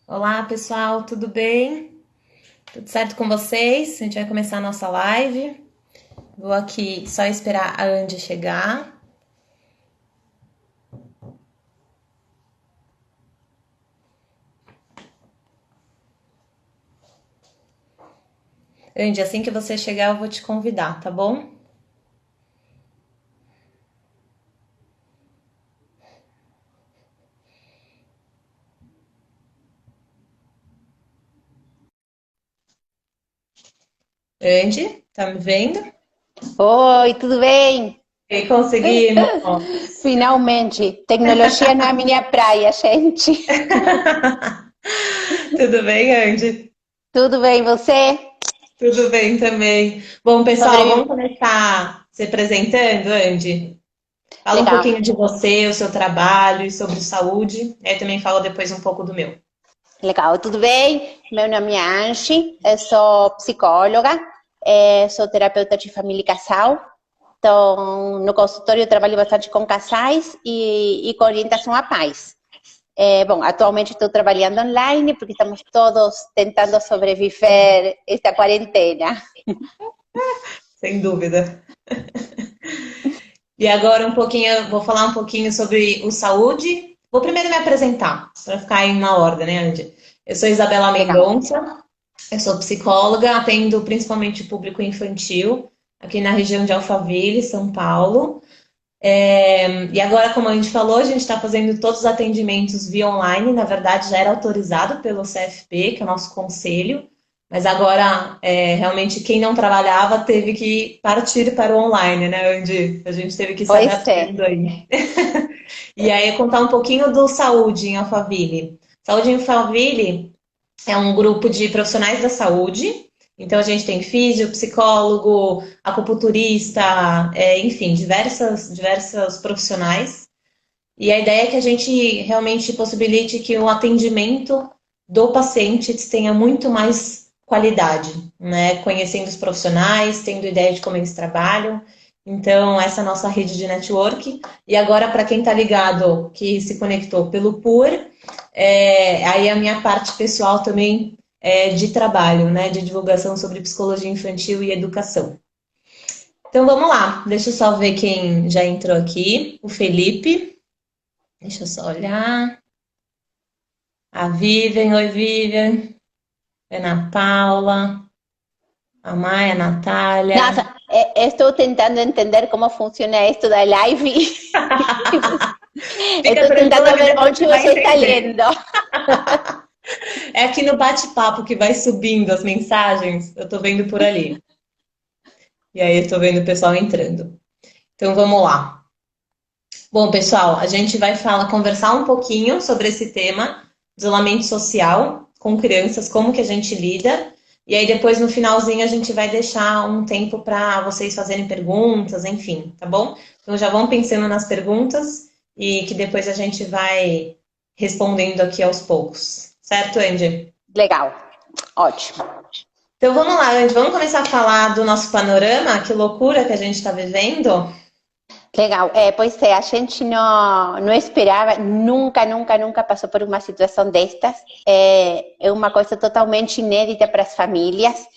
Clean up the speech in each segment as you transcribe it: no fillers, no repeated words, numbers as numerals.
Olá, pessoal, tudo bem? Tudo certo com vocês? A gente vai começar a nossa live. Vou aqui só esperar a Andy chegar. Andy, assim que você chegar, eu vou te convidar, tá bom? Andy, tá me vendo? Oi, tudo bem? E conseguimos! Finalmente, tecnologia não é a minha praia, gente. Tudo bem, Andy? Tudo bem, você? Tudo bem também. Bom, pessoal, vamos Sobrevive. começar se apresentando, Andy? Fala um Legal, pouquinho de você, o seu trabalho e sobre saúde. Eu também falo depois um pouco do meu. legal, tudo bem? Meu nome é Angie, eu sou psicóloga, sou terapeuta de família e casal. Então, no consultório eu trabalho bastante com casais e com orientação a pais. Bom, atualmente estou trabalhando online porque estamos todos tentando sobreviver esta quarentena. Sem dúvida. E agora vou falar um pouquinho sobre o saúde. Vou primeiro me apresentar, para ficar aí na ordem, né, Andy? Eu sou Isabela Legal. Mendonça, eu sou psicóloga, atendo principalmente o público infantil, aqui na região de Alphaville, São Paulo. E agora, como a gente falou, a gente está fazendo todos os atendimentos via online. Na verdade, já era autorizado pelo CFP, que é o nosso conselho, mas agora, realmente, quem não trabalhava teve que partir para o online, né, Andy? A gente teve que se Pois é. adaptando aí. E aí, contar um pouquinho do Saúde em Alphaville. Saúde em Alphaville é um grupo de profissionais da saúde. Então, a gente tem físio, psicólogo, acupunturista, enfim, diversas profissionais. E a ideia é que a gente realmente possibilite que o atendimento do paciente tenha muito mais qualidade, né? Conhecendo os profissionais, tendo ideia de como eles trabalham. Então, essa é a nossa rede de network. E agora, para quem está ligado, que se conectou pelo PUR, aí a minha parte pessoal também de trabalho, né? De divulgação sobre psicologia infantil e educação. Então, vamos lá. Deixa eu só ver quem já entrou aqui. O Felipe. Deixa eu só olhar. A Vivian, oi Vivian. Ana Paula, a Maia, a Natália. Nossa, estou tentando entender como funciona isto da live. Fica Estou tentando tranquila que ver depois onde você vai você está entender. lendo. É aqui no bate-papo que vai subindo as mensagens. Eu tô vendo por ali. E aí eu tô vendo o pessoal entrando. Então vamos lá. Bom, pessoal, a gente vai conversar um pouquinho sobre esse tema, isolamento social com crianças, como que a gente lida. E aí depois no finalzinho a gente vai deixar um tempo para vocês fazerem perguntas, enfim, tá bom? Então já vão pensando nas perguntas e que depois a gente vai respondendo aqui aos poucos. Certo, Andy? Legal, ótimo. Então vamos lá, Andy, vamos começar a falar do nosso panorama, que loucura que a gente está vivendo. Legal, pois é, a gente não esperava, nunca passou por uma situação destas. É uma coisa totalmente inédita para as famílias,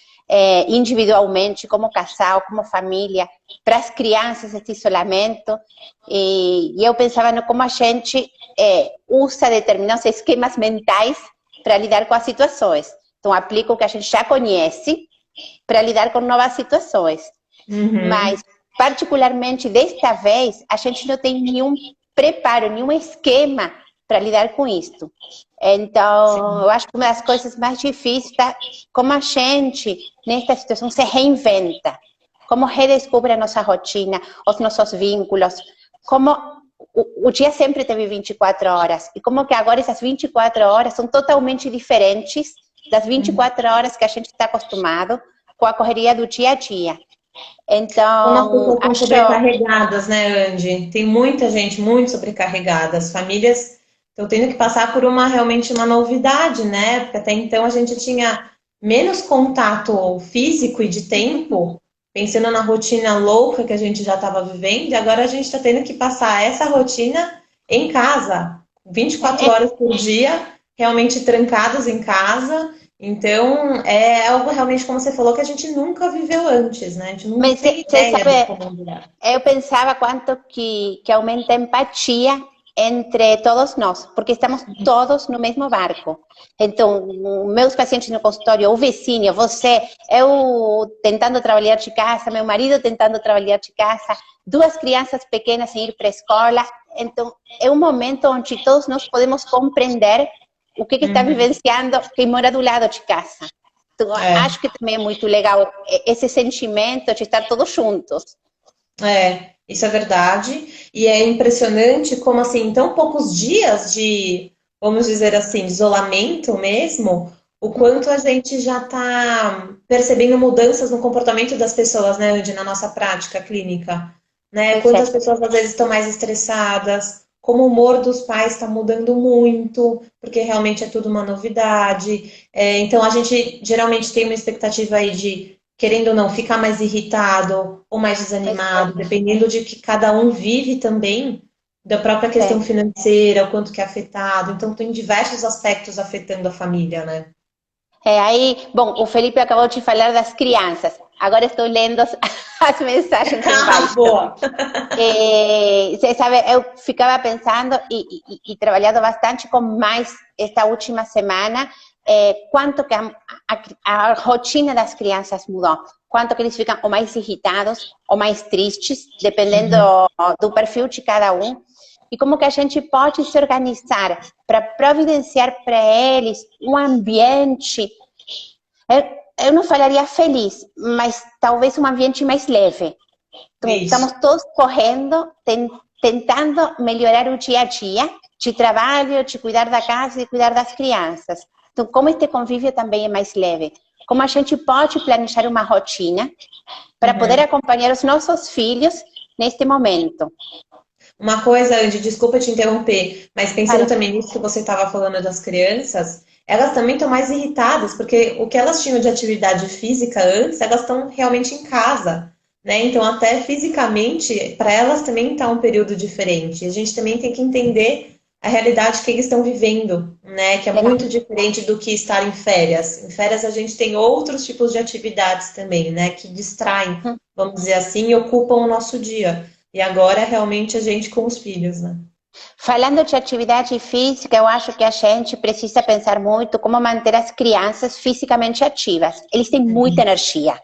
individualmente, como casal, como família, para as crianças, esse isolamento. E eu pensava no como a gente usa determinados esquemas mentais para lidar com as situações. Então, aplica o que a gente já conhece para lidar com novas situações. Uhum, Mas, particularmente desta vez, a gente não tem nenhum preparo, nenhum esquema para lidar com isto. Então, sim. eu acho que uma das coisas mais difíceis é como a gente, nesta situação, se reinventa, como redescobre a nossa rotina, os nossos vínculos, como o dia sempre teve 24 horas, e como que agora essas 24 horas são totalmente diferentes das 24 horas que a gente está acostumado com a correria do dia a dia. Como as Então, pessoas estão acho, sobrecarregadas, né, Andy? Tem muita gente muito sobrecarregada. As famílias estão tendo que passar por realmente uma novidade, né? Porque até então a gente tinha menos contato físico e de tempo, pensando na rotina louca que a gente já estava vivendo, e agora a gente está tendo que passar essa rotina em casa, 24 é, horas por dia, realmente trancados em casa. Então, é algo realmente, como você falou, que a gente nunca viveu antes, né? A gente não Mas tem você ideia do sabe, como virá. eu pensava quanto que aumenta a empatia entre todos nós, porque estamos todos no mesmo barco. Então, meus pacientes no consultório, o vizinho, você, eu tentando trabalhar de casa, meu marido tentando trabalhar de casa, duas crianças pequenas em ir para a escola. Então, é um momento onde todos nós podemos compreender o que está Uhum. vivenciando quem mora do lado de casa. Então, É. acho que também é muito legal esse sentimento de estar todos juntos. Isso é verdade. E é impressionante como, assim, em tão poucos dias de, vamos dizer assim, isolamento mesmo, o quanto a gente já está percebendo mudanças no comportamento das pessoas, né, Andy, na nossa prática clínica, né? Pois é. Quantas pessoas às vezes estão mais estressadas, como o humor dos pais está mudando muito, porque realmente é tudo uma novidade. Então a gente geralmente tem uma expectativa aí de querendo ou não, ficar mais irritado ou mais Pois é. desanimado, dependendo de que cada um vive também, da própria questão É. financeira, o quanto que é afetado. Então, tem diversos aspectos afetando a família, né? É, aí, bom, o Felipe acabou de falar das crianças. Agora estou lendo as mensagens Ah, embaixo. boa! Você sabe, eu ficava pensando e trabalhando bastante com mais esta última semana, quanto que a rotina das crianças mudou. Quanto que eles ficam ou mais irritados ou mais tristes, dependendo Uhum. do perfil de cada um. E como que a gente pode se organizar para providenciar para eles um ambiente, eu não falaria feliz, mas talvez um ambiente mais leve. Então, Isso. estamos todos correndo, tentando melhorar o dia a dia de trabalho, de cuidar da casa, de cuidar das crianças. Então, como este convívio também é mais leve? Como a gente pode planejar uma rotina para poder Uhum. acompanhar os nossos filhos neste momento? Uma coisa, Andy, desculpa te interromper, mas pensando Fala. também nisso que você estava falando das crianças, elas também estão mais irritadas, porque o que elas tinham de atividade física antes, elas estão realmente em casa, né? Então, até fisicamente, para elas também está um período diferente. A gente também tem que entender a realidade que eles estão vivendo, né? Que é muito diferente do que estar em férias. Em férias, a gente tem outros tipos de atividades também, né? Que distraem, vamos dizer assim, e ocupam o nosso dia. E agora realmente a gente com os filhos, né? Falando de atividade física, eu acho que a gente precisa pensar muito como manter as crianças fisicamente ativas. Eles têm muita energia.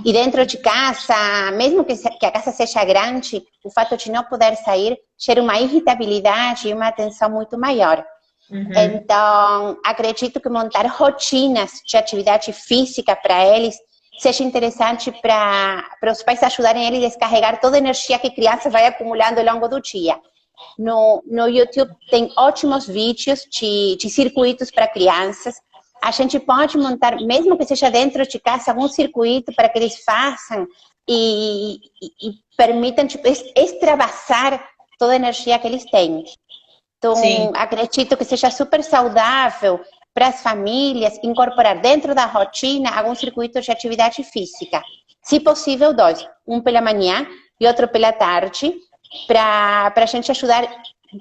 E dentro de casa, mesmo que a casa seja grande, o fato de não poder sair gera uma irritabilidade e uma tensão muito maior. Uhum. Então, acredito que montar rotinas de atividade física para eles seja interessante para os pais ajudarem eles a descarregar toda a energia que a criança vai acumulando ao longo do dia. No YouTube tem ótimos vídeos de circuitos para crianças. A gente pode montar, mesmo que seja dentro de casa, algum circuito para que eles façam e permitam tipo, extravasar toda a energia que eles têm. Sim. Então, acredito que seja super saudável para as famílias incorporar dentro da rotina algum circuito de atividade física. Se possível, dois. Um pela manhã e outro pela tarde, para a gente ajudar a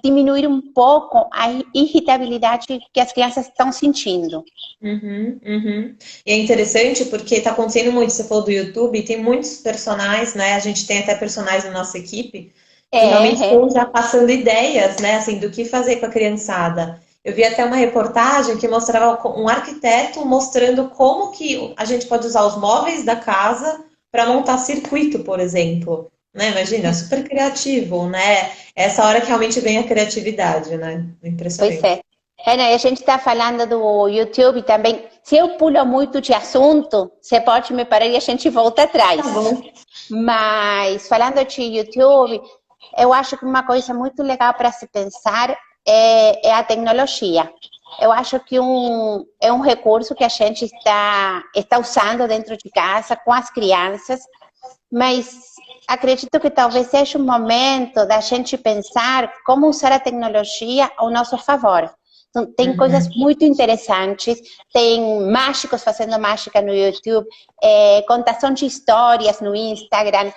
diminuir um pouco a irritabilidade que as crianças estão sentindo. Uhum, uhum. E é interessante porque está acontecendo muito, você falou do YouTube, tem muitos personagens, né? A gente tem até personagens na nossa equipe que realmente É, estão já passando ideias, né? Assim, do que fazer com a criançada. Eu vi até uma reportagem que mostrava um arquiteto mostrando como que a gente pode usar os móveis da casa para montar circuito, por exemplo. Né? Imagina, super criativo, né? Essa hora que realmente vem a criatividade, né? pois Impressionante. é. Ana, a gente está falando do YouTube também. Se eu pulo muito de assunto, você pode me parar e a gente volta Tá atrás. bom. Mas falando de YouTube, eu acho que uma coisa muito legal para se pensar é a tecnologia. Eu acho que é um recurso que a gente está usando dentro de casa com as crianças, mas acredito que talvez seja um momento da gente pensar como usar a tecnologia ao nosso favor. Então, tem coisas Uhum. muito interessantes, tem mágicos fazendo mágica no YouTube, contação de histórias no Instagram,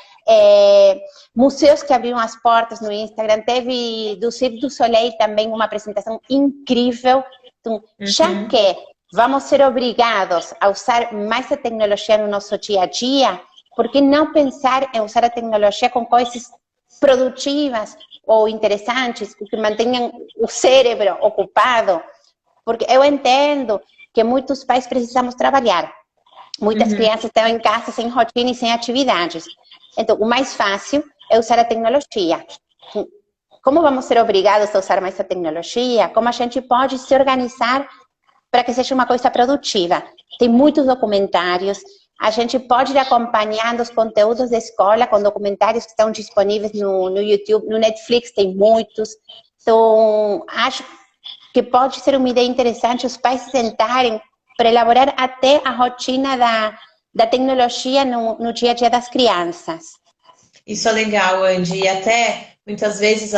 museus que abriram as portas no Instagram, teve do Cirque du Soleil também uma apresentação incrível Então, já que vamos ser obrigados a usar mais a tecnologia no nosso dia a dia, por que não pensar em usar a tecnologia com coisas produtivas ou interessantes, que mantenham o cérebro ocupado? Porque eu entendo que muitos pais precisamos trabalhar. Muitas crianças estão em casa sem rotina e sem atividades. Então, o mais fácil é usar a tecnologia. Como vamos ser obrigados a usar mais a tecnologia? Como a gente pode se organizar para que seja uma coisa produtiva? Tem muitos documentários. A gente pode ir acompanhando os conteúdos da escola com documentários que estão disponíveis no YouTube. No Netflix tem muitos. Então, acho que pode ser uma ideia interessante os pais sentarem para elaborar até a rotina da tecnologia no dia a dia das crianças. Isso é legal, Andy. E até muitas vezes,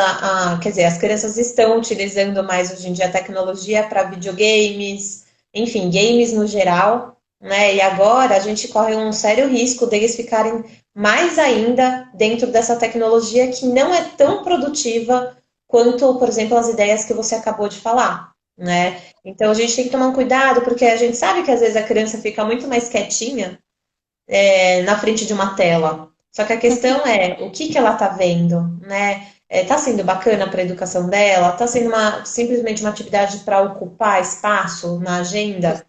quer dizer, as crianças estão utilizando mais hoje em dia a tecnologia para videogames, enfim, games no geral, né? E agora a gente corre um sério risco deles ficarem mais ainda dentro dessa tecnologia que não é tão produtiva quanto, por exemplo, as ideias que você acabou de falar, né? Então a gente tem que tomar um cuidado, porque a gente sabe que às vezes a criança fica muito mais quietinha na frente de uma tela. Só que a questão é o que ela está vendo, né? Está sendo bacana para a educação dela? Está sendo simplesmente uma atividade para ocupar espaço na agenda?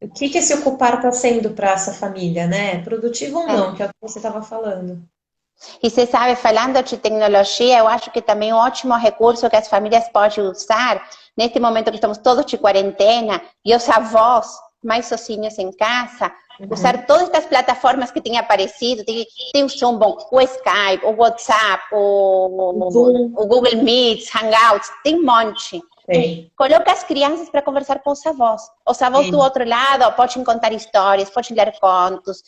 O que esse ocupar está sendo para essa família, né? Produtivo ou não, que é o que você estava falando. E você sabe, falando de tecnologia, eu acho que também um ótimo recurso que as famílias podem usar, neste momento que estamos todos de quarentena, e os avós mais sozinhos em casa, usar todas estas plataformas que têm aparecido, tem o Zoom, o Skype, o WhatsApp, o Google Meet, Hangouts, tem um monte. Coloca as crianças para conversar com os avós. Os avós do outro lado podem contar histórias, podem ler contos,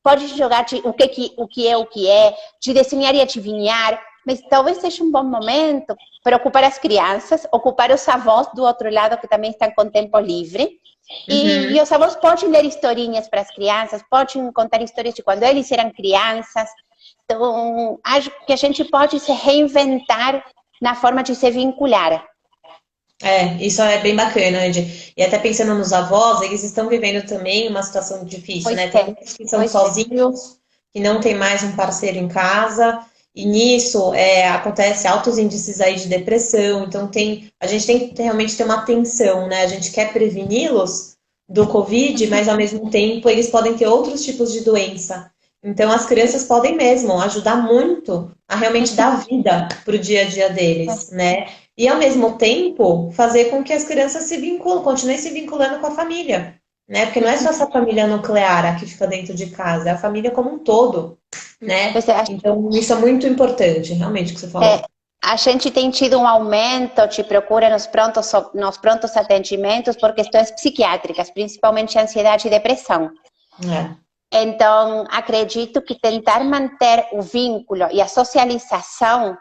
pode jogar o que é, de desenhar e adivinhar, mas talvez seja um bom momento para ocupar as crianças, ocupar os avós do outro lado que também estão com tempo livre, e os avós podem ler historinhas para as crianças, podem contar histórias de quando eles eram crianças. Então, acho que a gente pode se reinventar na forma de se vincular. Isso é bem bacana, Andy. E até pensando nos avós, eles estão vivendo também uma situação difícil, né? Tem muitos que são sozinhos, que não tem mais um parceiro em casa, e nisso acontece altos índices aí de depressão. Então a gente tem que realmente ter uma atenção, né? A gente quer preveni-los do Covid, mas ao mesmo tempo eles podem ter outros tipos de doença. Então as crianças podem mesmo ajudar muito a realmente dar vida para o dia a dia deles, né? E, ao mesmo tempo, fazer com que as crianças continuem se vinculando com a família, né? Porque não é só essa família nuclear que fica dentro de casa, é a família como um todo, né? Então, isso é muito importante, realmente, o que você falou. A gente tem tido um aumento de procura nos prontos atendimentos por questões psiquiátricas, principalmente ansiedade e depressão. Então, acredito que tentar manter o vínculo e a socialização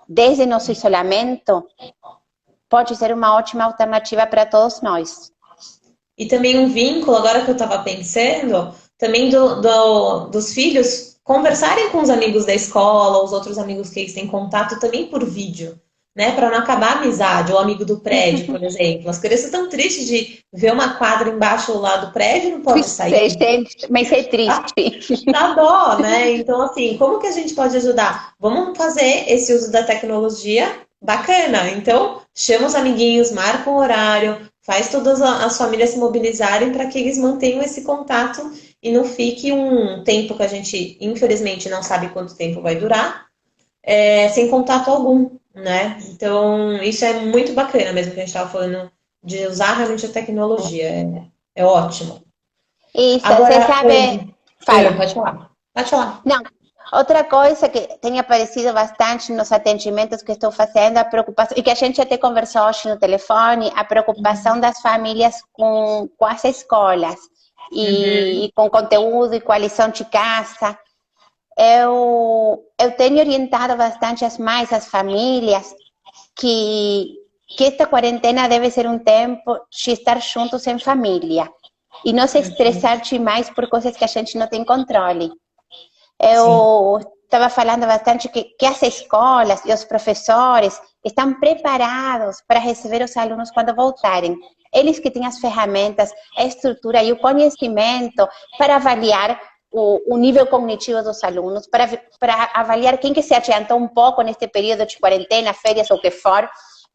desde nosso isolamento, pode ser uma ótima alternativa para todos nós. E também um vínculo, agora que eu estava pensando, também dos filhos conversarem com os amigos da escola, os outros amigos que eles têm contato também por vídeo, né? Para não acabar a amizade, ou amigo do prédio, por exemplo. As crianças estão tristes de ver uma quadra embaixo lá do prédio e não pode sair. Mas é triste. Dá dó, né? Então, assim, como que a gente pode ajudar? Vamos fazer esse uso da tecnologia bacana. Então, chama os amiguinhos, marca um horário, faz todas as famílias se mobilizarem para que eles mantenham esse contato e não fique um tempo que a gente, infelizmente, não sabe quanto tempo vai durar, sem contato algum, né? Então, isso é muito bacana mesmo que a gente estava falando de usar realmente a tecnologia. É ótimo. Isso, agora, você sabe... Fala. Pode falar. Não, outra coisa que tem aparecido bastante nos atendimentos que estou fazendo, a preocupação, e que a gente até conversou hoje no telefone, a preocupação das famílias com as escolas, e com conteúdo e com a lição de casa. Eu tenho orientado bastante as mães, as famílias, que esta quarentena deve ser um tempo de estar juntos em família, e não se estressar demais por coisas que a gente não tem controle. Eu estava falando bastante que as escolas e os professores estão preparados para receber os alunos quando voltarem. Eles que têm as ferramentas, a estrutura e o conhecimento para avaliar o nível cognitivo dos alunos, para avaliar quem que se adiantou um pouco neste período de quarentena, férias ou o que for,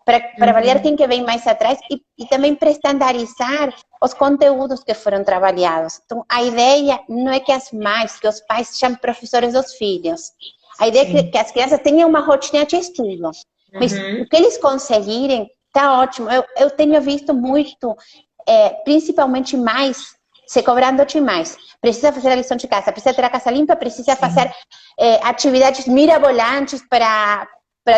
para avaliar quem que vem mais atrás e também para estandarizar os conteúdos que foram trabalhados. Então, a ideia não é que as mães, que os pais sejam professores dos filhos. A ideia é que as crianças tenham uma rotina de estudo. Mas o que eles conseguirem, tá ótimo. Eu tenho visto muito, principalmente mais, se cobrando demais. Precisa fazer a lição de casa, precisa ter a casa limpa, precisa fazer atividades mirabolantes para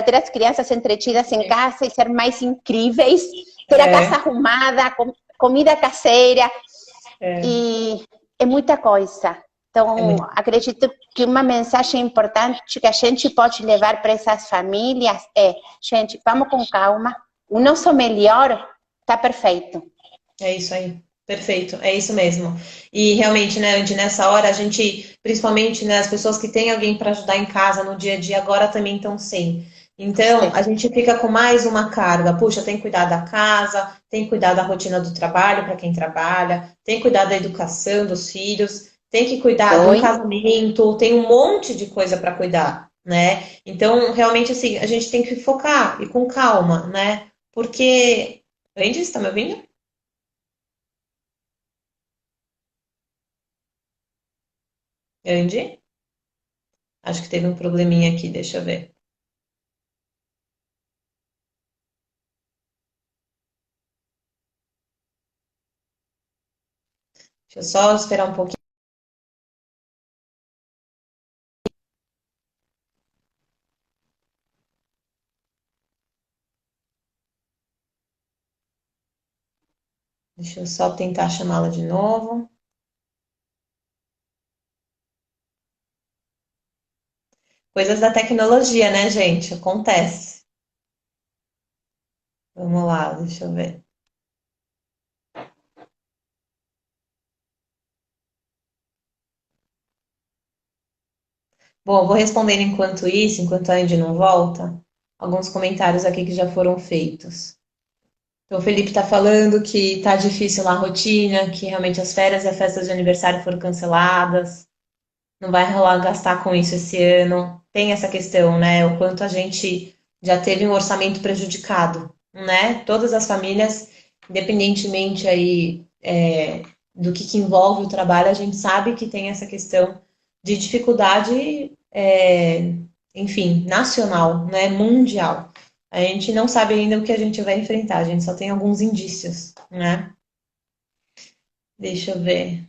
ter as crianças entretidas em casa e ser mais incríveis, ter a casa arrumada, comida caseira, e é muita coisa. Então, acredito que uma mensagem importante que a gente pode levar para essas famílias é, gente, vamos com calma, o nosso melhor está perfeito. É isso aí. Perfeito, é isso mesmo. E realmente, né, Andy, nessa hora a gente, principalmente, né, as pessoas que têm alguém para ajudar em casa no dia a dia agora também estão sem. Então, a gente fica com mais uma carga. Puxa, tem que cuidar da casa, tem que cuidar da rotina do trabalho para quem trabalha, tem que cuidar da educação dos filhos, tem que cuidar de um casamento, tem um monte de coisa para cuidar, né? Então, realmente, assim, a gente tem que focar e com calma, né? Porque... Andy, você está me ouvindo? Andy? Acho que teve um probleminha aqui, deixa eu ver. Deixa eu só esperar um pouquinho. Deixa eu só tentar chamá-la de novo. Coisas da tecnologia, né, gente? Acontece. Vamos lá, deixa eu ver. Bom, eu vou respondendo enquanto isso, enquanto a Andy não volta, alguns comentários aqui que já foram feitos. Então, o Felipe está falando que tá difícil lá a rotina, que realmente as férias e as festas de aniversário foram canceladas. Não vai rolar gastar com isso esse ano. Tem essa questão, né? O quanto a gente já teve um orçamento prejudicado, né? Todas as famílias, independentemente aí do que envolve o trabalho, a gente sabe que tem essa questão de dificuldade, enfim, nacional, né? Mundial. A gente não sabe ainda o que a gente vai enfrentar, a gente só tem alguns indícios, né? Deixa eu ver.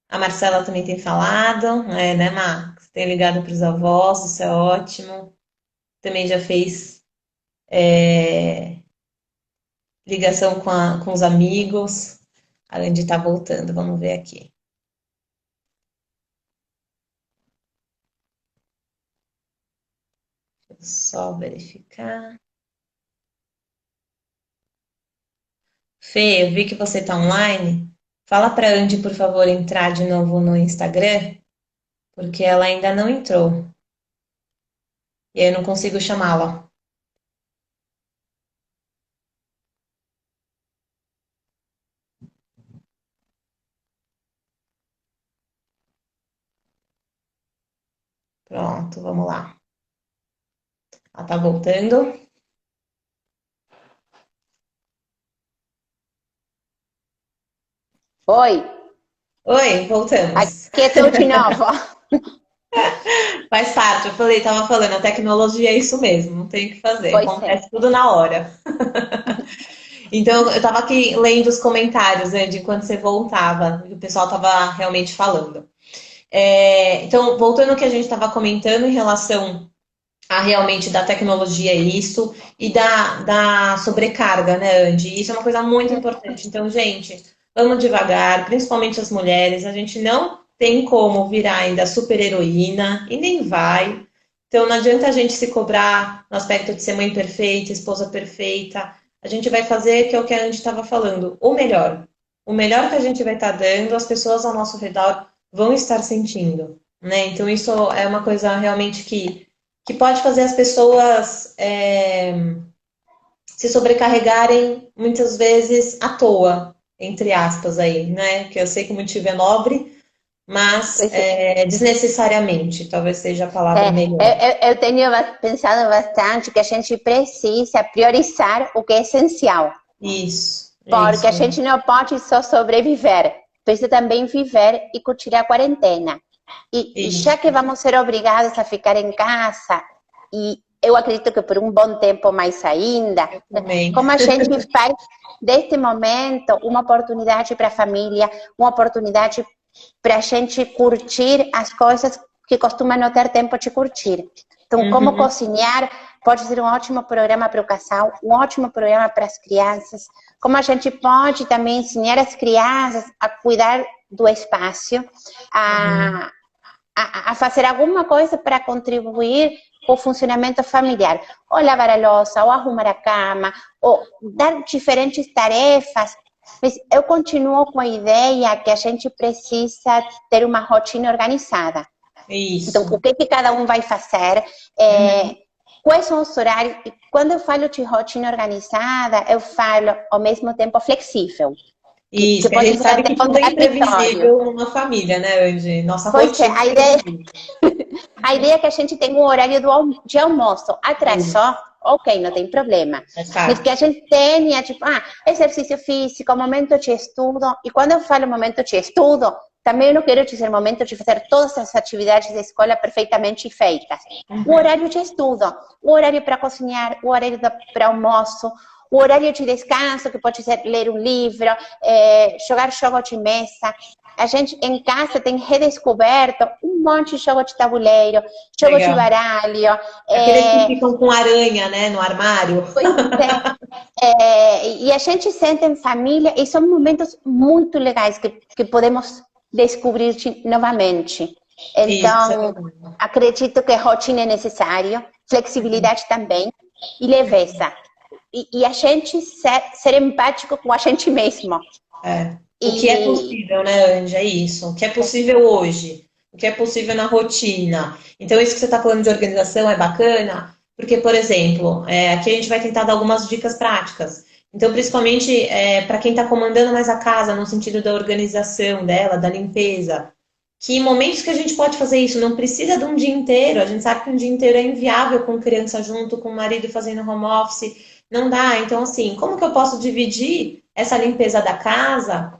A Marcela também tem falado, né, Max? Tem ligado para os avós, isso é ótimo. Também já fez ligação com os amigos, além de estar voltando. Vamos ver aqui. Deixa eu só verificar. Fê, eu vi que você está online. Fala para a Andy, por favor, entrar de novo no Instagram, porque ela ainda não entrou. E aí eu não consigo chamá-la. Pronto, vamos lá. Ela está voltando. Oi, Oi, voltamos. aqui estou de novo. Faz parte, eu falei, tava falando, a tecnologia é isso mesmo, não tem o que fazer, Pois é. acontece tudo na hora. Então, eu tava aqui lendo os comentários, né, de quando você voltava, e o pessoal tava realmente falando. Então, voltando ao que a gente estava comentando em relação a realmente da tecnologia isso e da sobrecarga, né, Andy? Isso é uma coisa muito importante. Então, gente, vamos devagar, principalmente as mulheres. A gente não tem como virar ainda super-heroína e nem vai. Então, não adianta a gente se cobrar no aspecto de ser mãe perfeita, esposa perfeita. A gente vai fazer, que é o que a Andy estava falando, o melhor. O melhor que a gente vai estar dando, as pessoas ao nosso redor vão estar sentindo, né? Então isso é uma coisa realmente que pode fazer as pessoas se sobrecarregarem muitas vezes à toa, entre aspas aí, né? Que eu sei que o motivo é nobre, mas Pois é. desnecessariamente, talvez seja a palavra É, melhor. eu tenho pensado bastante que a gente precisa priorizar o que é essencial, porque a Isso, gente não pode só sobreviver, precisa também viver e curtir a quarentena. E já que isso, vamos ser obrigados a ficar em casa, e eu acredito que por um bom tempo mais ainda, também. como a gente faz deste momento uma oportunidade para a família, uma oportunidade para a gente curtir as coisas que costuma não ter tempo de curtir. Então, como Uhum, cozinhar pode ser um ótimo programa para o casal, um ótimo programa para as crianças. Como a gente pode também ensinar as crianças a cuidar do espaço, uhum. a, a fazer alguma coisa para contribuir com o funcionamento familiar. Ou lavar a louça, ou arrumar a cama, ou dar diferentes tarefas. Mas eu continuo com a ideia que a gente precisa ter uma rotina organizada. Então, o Isso. que cada um vai fazer, Uhum. quais são os horários. E quando eu falo de rotina organizada, eu falo ao mesmo tempo flexível, que Isso, que a pode gente ser sabe até que tudo é contraditório. imprevisível numa família, né, Andy? Nossa Pois é, rotina é imprevisível. a ideia é que a gente tenha um horário de almoço. Atrasou, Isso, ok, não tem problema. faz Mas que a parte. gente tenha, tipo, exercício físico, momento de estudo. E quando eu falo momento de estudo, também eu não quero dizer momento de fazer todas as atividades da escola perfeitamente feitas. O Uhum. horário de estudo, o horário para cozinhar, o horário para almoço, o horário de descanso, que pode ser ler um livro, jogar jogo de mesa. A gente em casa tem redescoberto um monte de jogo de tabuleiro, jogo de Legal. baralho. Aqueles que É, ficam com aranha, né, no armário. pois e a gente sente em família e são momentos muito legais que podemos descobrir novamente. Isso, é Então, verdade. acredito que rotina é necessário, flexibilidade também e leveza. E a gente ser empático com a gente mesmo. É. O que é E possível, né, Andy? É isso. O que é possível hoje. O que é possível na rotina. Então, isso que você está falando de organização é bacana, porque, por exemplo, aqui a gente vai tentar dar algumas dicas práticas. Então, principalmente para quem está comandando mais a casa, no sentido da organização dela, da limpeza. Que momentos que a gente pode fazer isso? Não precisa de um dia inteiro. A gente sabe que um dia inteiro é inviável com criança junto, com o marido fazendo home office. Não dá. Então, assim, como que eu posso dividir essa limpeza da casa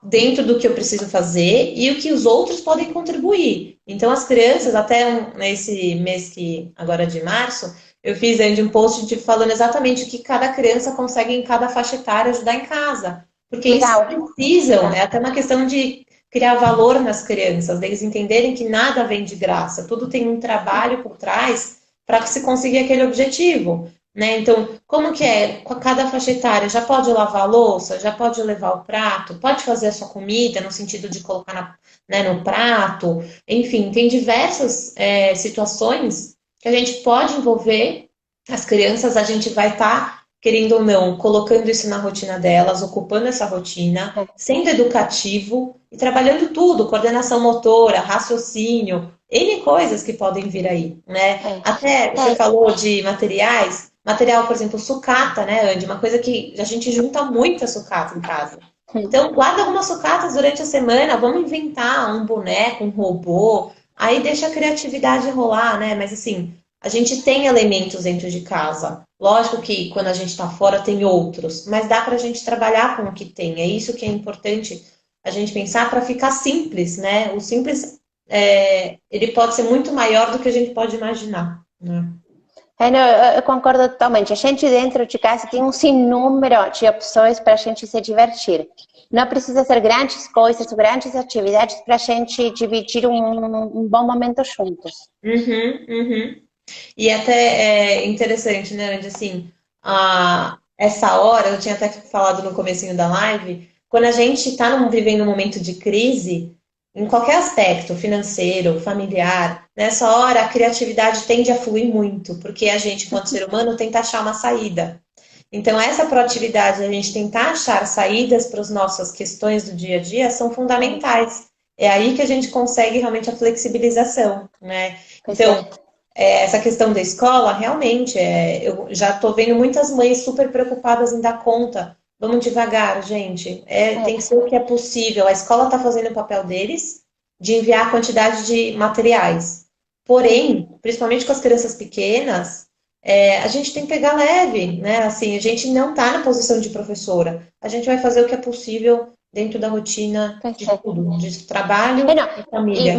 dentro do que eu preciso fazer e o que os outros podem contribuir? Então, as crianças, até nesse mês que agora de março, eu fiz ainda um post falando exatamente o que cada criança consegue em cada faixa etária ajudar em casa. Porque eles legal, precisam, legal. é até uma questão de criar valor nas crianças, deles entenderem que nada vem de graça, tudo tem um trabalho por trás para se conseguir aquele objetivo. Né? Então, como que é? Com cada faixa etária, já pode lavar a louça, já pode levar o prato, pode fazer a sua comida, no sentido de colocar né, no prato. Enfim, tem diversas situações que a gente pode envolver as crianças, a gente vai estar, querendo ou não, colocando isso na rotina delas, ocupando essa rotina, sendo educativo e trabalhando tudo, coordenação motora, raciocínio, N coisas que podem vir aí, né? É, Até é, você falou de materiais, material, por exemplo, sucata, né, Andy? Uma coisa que a gente junta muita sucata em casa. Então, guarda algumas sucatas durante a semana, vamos inventar um boneco, um robô, aí deixa a criatividade rolar, né? Mas assim, a gente tem elementos dentro de casa. Lógico que quando a gente está fora tem outros, mas dá para a gente trabalhar com o que tem. É isso que é importante a gente pensar para ficar simples, né? O simples, ele pode ser muito maior do que a gente pode imaginar, né? não, eu concordo totalmente. A gente dentro de casa tem um sinnúmero de opções para a gente se divertir. Não precisa ser grandes coisas, grandes atividades para a gente dividir um bom momento juntos. Uhum, uhum. E até é interessante, né, Andy, assim, essa hora, eu tinha até falado no comecinho da live, quando a gente está vivendo um momento de crise, em qualquer aspecto, financeiro, familiar, nessa hora a criatividade tende a fluir muito, porque a gente, enquanto ser humano, tenta achar uma saída. Então, essa proatividade, a gente tentar achar saídas para as nossas questões do dia a dia, são fundamentais. é aí que a gente consegue realmente a flexibilização, né? Pois é. Então, essa questão da escola, realmente, eu já estou vendo muitas mães super preocupadas em dar conta. Vamos devagar, gente. Tem que É. ser o que é possível. A escola está fazendo o papel deles de enviar a quantidade de materiais. Porém, principalmente com as crianças pequenas, a gente tem que pegar leve, né? Assim, a gente não está na posição de professora. A gente vai fazer o que é possível dentro da rotina Pois de é. tudo, de É, trabalho não, e e família.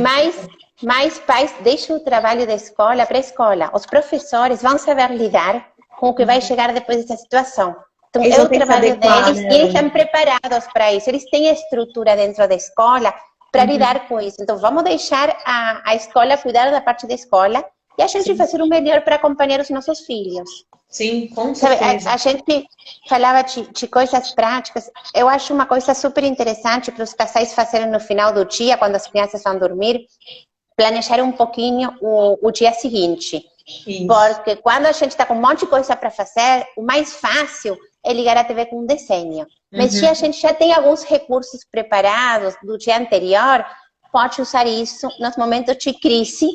mais pais deixam o trabalho da escola para a escola. Os professores vão saber lidar com o que vai chegar depois dessa situação. Então, Eles é vão o ter que se trabalho adequar, deles e eles né? estão preparados para isso. Eles têm a estrutura dentro da escola para Uhum. lidar com isso. Então, vamos deixar a escola cuidar da parte da escola e a gente Sim, fazer o melhor para acompanhar os nossos filhos. sim, com Sabe, certeza. a gente falava de coisas práticas. Eu acho uma coisa super interessante para os casais fazerem no final do dia, quando as crianças vão dormir, planejar um pouquinho o dia seguinte. Isso. Porque quando a gente está com um monte de coisa para fazer, o mais fácil é ligar a TV com um desenho. Mas se a Uhum. gente já tem alguns recursos preparados do dia anterior, pode usar isso nos momentos de crise,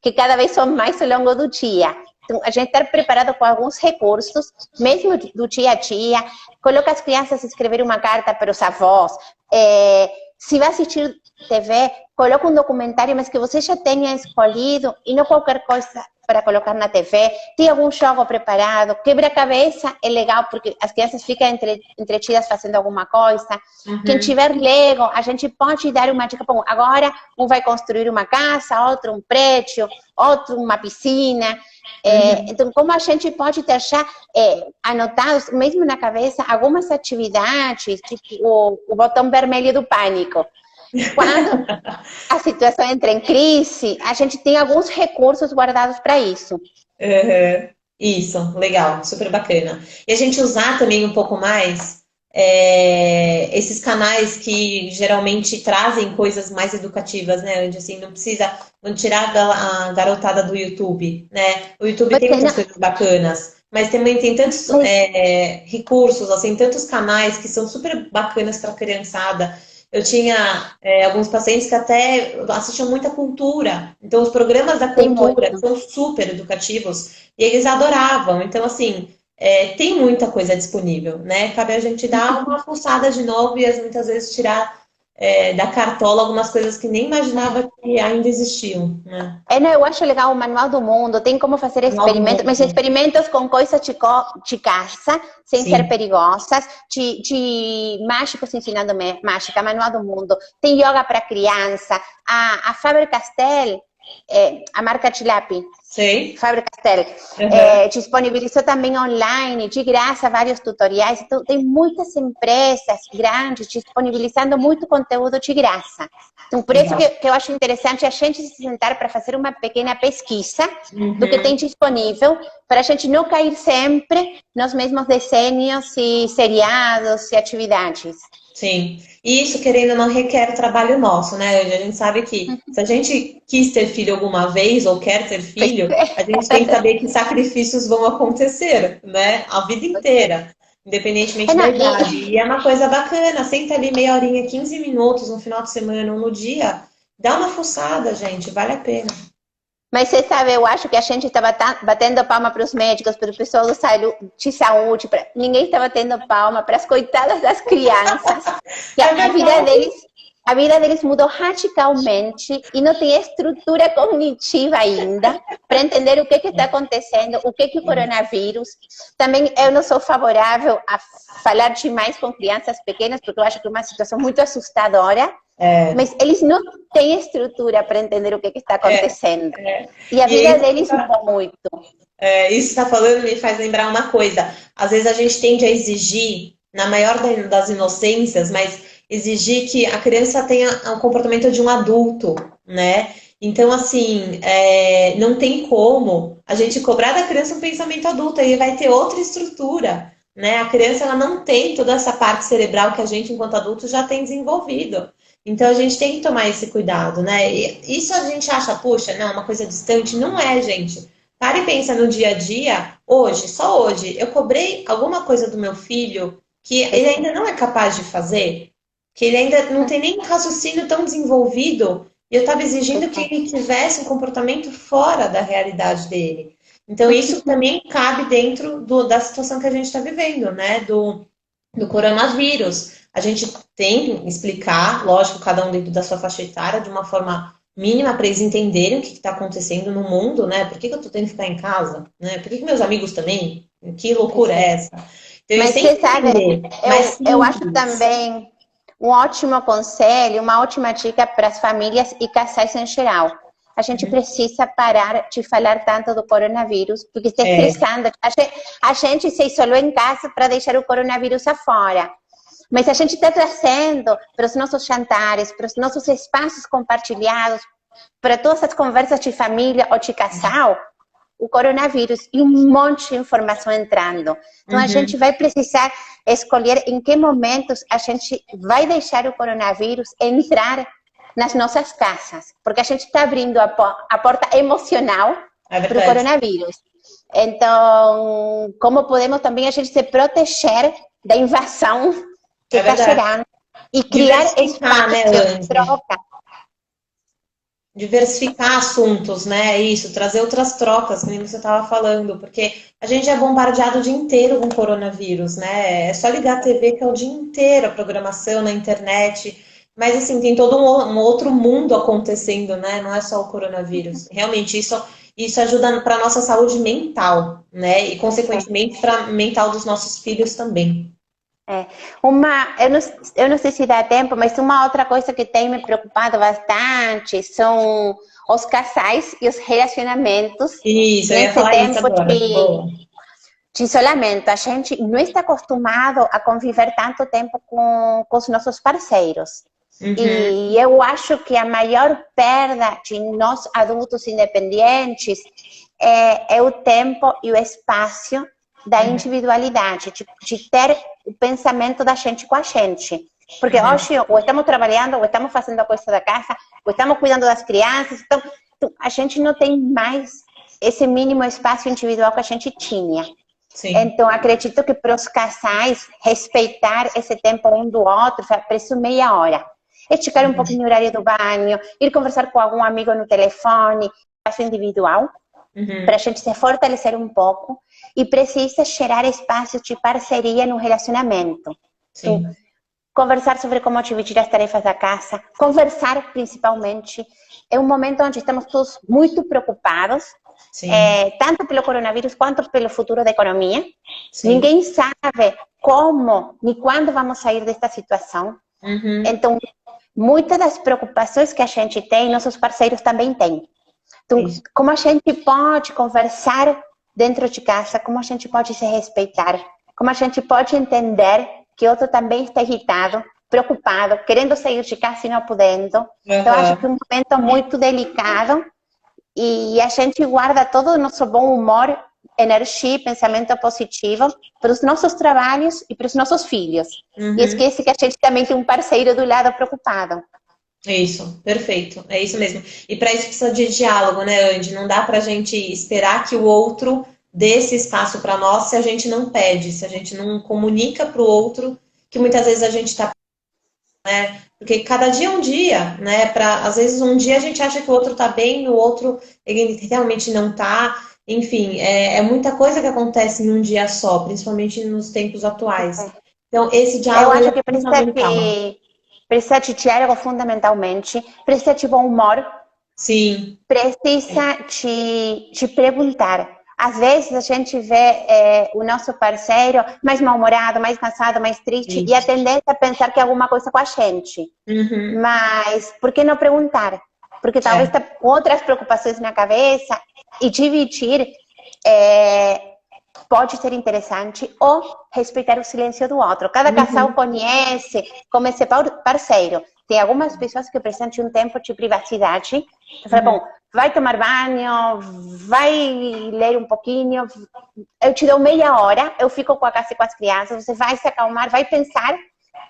que cada vez são mais ao longo do dia. Então, a gente estar preparado com alguns recursos, mesmo do dia a dia, coloca as crianças a escrever uma carta para os avós. Se vai assistir TV, coloca um documentário, mas que você já tenha escolhido e não qualquer coisa para colocar na TV. Tem algum jogo preparado? Quebra-cabeça é legal porque as crianças ficam entretidas fazendo alguma coisa. Quem Uhum. tiver Lego, a gente pode dar uma dica. Bom, agora um vai construir uma casa, outro um prédio, outro uma piscina. Uhum. Então, como a gente pode deixar anotados, mesmo na cabeça, algumas atividades, tipo o botão vermelho do pânico. Quando a situação entra em crise, a gente tem alguns recursos guardados para isso. Uhum. Isso, legal, super bacana. E a gente usar também um pouco mais esses canais que geralmente trazem coisas mais educativas, né? Onde assim, não precisa não tirar a garotada do YouTube, né? O YouTube tem Porque muitas não, coisas bacanas, mas também tem tantos mas recursos, assim, tantos canais que são super bacanas para a criançada. Eu tinha alguns pacientes que até assistiam muita cultura. Então, os programas da tem cultura muito. são super educativos e eles adoravam. Então, assim, tem muita coisa disponível, né? Cabe a gente dar uma fuçada de novo e muitas vezes tirar da cartola algumas coisas que nem imaginava que ainda existiam, né? Não, eu acho legal o Manual do Mundo, tem como fazer Manual do experimentos, mas mundo. experimentos com coisas de casa, sem ser Sim. perigosas, de mágicos ensinando mágica, Manual do Mundo, tem yoga para criança, a Faber-Castell, a marca de lápis, Sei. Faber-Castell, Uhum. disponibilizou também online, de graça, vários tutoriais. Então, tem muitas empresas grandes disponibilizando muito conteúdo de graça. Então, por isso Legal. que eu acho interessante a gente se sentar para fazer uma pequena pesquisa do que tem Uhum. disponível, para a gente não cair sempre nos mesmos desenhos e seriados e atividades. Sim. E isso, querendo ou não, requer trabalho nosso, né? A gente sabe que se a gente quis ter filho alguma vez ou quer ter Pois filho, é. a gente tem que saber que sacrifícios vão acontecer, né? A vida inteira, independentemente da Não, idade. E é uma coisa bacana, senta ali meia horinha, 15 minutos no final de semana ou no dia, dá uma fuçada, gente, vale a pena. mas você sabe, eu acho que a gente estava batendo palma para os médicos, para o pessoal de saúde, ninguém estava batendo palma para as coitadas das crianças, que É verdade? a vida deles mudou radicalmente e não tem estrutura cognitiva ainda para entender o que está acontecendo, o que o coronavírus. Também eu não sou favorável a falar demais com crianças pequenas, porque eu acho que é uma situação muito assustadora, É, mas eles não têm estrutura para entender o que está é, acontecendo. é. E a E é vida isso deles mudou muito. isso que está falando me faz lembrar uma coisa. Às vezes a gente tende a exigir, na maior das inocências, mas exigir que a criança tenha o comportamento de um adulto, né? Então, assim, não tem como a gente cobrar da criança um pensamento adulto, aí vai ter outra estrutura, né? A criança ela não tem toda essa parte cerebral que a gente, enquanto adulto, já tem desenvolvido. Então a gente tem que tomar esse cuidado, né? E isso a gente acha, puxa, não, uma coisa distante. Não é, gente. Para e pensa no dia a dia, hoje, só hoje, eu cobrei alguma coisa do meu filho que ele Pois é. ainda não é capaz de fazer. que ele ainda não tem nem um raciocínio tão desenvolvido, e eu estava exigindo que ele tivesse um comportamento fora da realidade dele. Então, isso também cabe dentro da situação que a gente está vivendo, né? Do coronavírus. A gente tem que explicar, lógico, cada um dentro da sua faixa etária, de uma forma mínima para eles entenderem o que está acontecendo no mundo, né? Por que eu estou tendo que ficar em casa? Né? Por que meus amigos também? Que loucura é essa? Então, eles Mas têm você que sabe, entender. Mas eu acho simples. também um ótimo conselho, uma ótima dica para as famílias e casais em geral. A gente precisa parar de falar tanto do coronavírus, porque está É, estressando. A gente se isolou em casa para deixar o coronavírus afora. Mas a gente está trazendo para os nossos jantares, para os nossos espaços compartilhados, para todas as conversas de família ou de casal, o coronavírus e um monte de informação entrando. Então, a gente vai precisar escolher em que momentos a gente vai deixar o coronavírus entrar nas nossas casas, porque a gente está abrindo a porta emocional é para o verdade. coronavírus. Então, como podemos também a gente se proteger da invasão que É está verdade. gerando e criar Diversificar, né, espaços de Andy? troca. Diversificar assuntos, né? Isso, trazer outras trocas, como você estava falando, porque a gente é bombardeado o dia inteiro com coronavírus, né? É só ligar a TV que é o dia inteiro, a programação na internet. Mas, assim, tem todo um outro mundo acontecendo, né? Não é só o coronavírus. Realmente, isso ajuda para a nossa saúde mental, né? E, consequentemente, para a mental dos nossos filhos também. É. Eu não sei se dá tempo, mas uma outra coisa que tem me preocupado bastante são os casais e os relacionamentos Isso, eu ia nesse falar isso tempo agora. Boa. de isolamento. A gente não está acostumado a conviver tanto tempo com os nossos parceiros. Uhum, E eu acho que a maior perda de nós adultos independentes é o tempo e o espaço da individualidade, de ter o pensamento da gente com a gente. Porque uhum. hoje ou estamos trabalhando, ou estamos fazendo a coisa da casa, ou estamos cuidando das crianças, então a gente não tem mais esse mínimo espaço individual que a gente tinha. Sim. Então, acredito que para os casais, respeitar esse tempo um do outro, preciso meia hora. Esticar um pouquinho o horário do banho, ir conversar com algum amigo no telefone, espaço individual, para a Uhum, gente se fortalecer um pouco. E precisa gerar espaços de parceria no relacionamento. Então, sim. conversar sobre como dividir as tarefas da casa, conversar principalmente. É um momento onde estamos todos muito preocupados, Sim, tanto pelo coronavírus quanto pelo futuro da economia. sim. Ninguém sabe como nem quando vamos sair desta situação. Uhum, Então, muitas das preocupações que a gente tem, nossos parceiros também têm. Então, isso. como a gente pode conversar dentro de casa, como a gente pode se respeitar, como a gente pode entender que outro também está irritado, preocupado, querendo sair de casa e não podendo. Então, acho que é Aham. um momento muito delicado e a gente guarda todo o nosso bom humor, energia e pensamento positivo para os nossos trabalhos e para os nossos filhos. E Uhum. esquece que a gente também tem um parceiro do lado preocupado. Isso, perfeito. É isso mesmo. E para isso precisa de diálogo, né, Andy? Não dá para a gente esperar que o outro dê esse espaço para nós se a gente não pede, se a gente não comunica para o outro que muitas vezes a gente está, né? Porque cada dia é um dia, né? Às vezes um dia a gente acha que o outro está bem, no outro ele realmente não está. Enfim, é muita coisa que acontece em um dia só, principalmente nos tempos atuais. Então, esse Eu diálogo ele acho é que fundamental. precisa de diálogo fundamentalmente, precisa de bom humor, Sim. precisa de perguntar. Às vezes a gente vê o nosso parceiro mais mal-humorado, mais cansado, mais triste, e a Isso. tendência é pensar que é alguma coisa com a gente. Uhum. Mas por que não perguntar? Porque talvez É. está com outras preocupações na cabeça e dividir é, pode ser interessante ou respeitar o silêncio do outro. Cada casal Uhum. conhece como esse parceiro. Tem algumas pessoas que precisam de um tempo de privacidade. Eu falei, Uhum. bom, vai tomar banho, vai ler um pouquinho, eu te dou meia hora, eu fico com a casa e com as crianças, você vai se acalmar, vai pensar,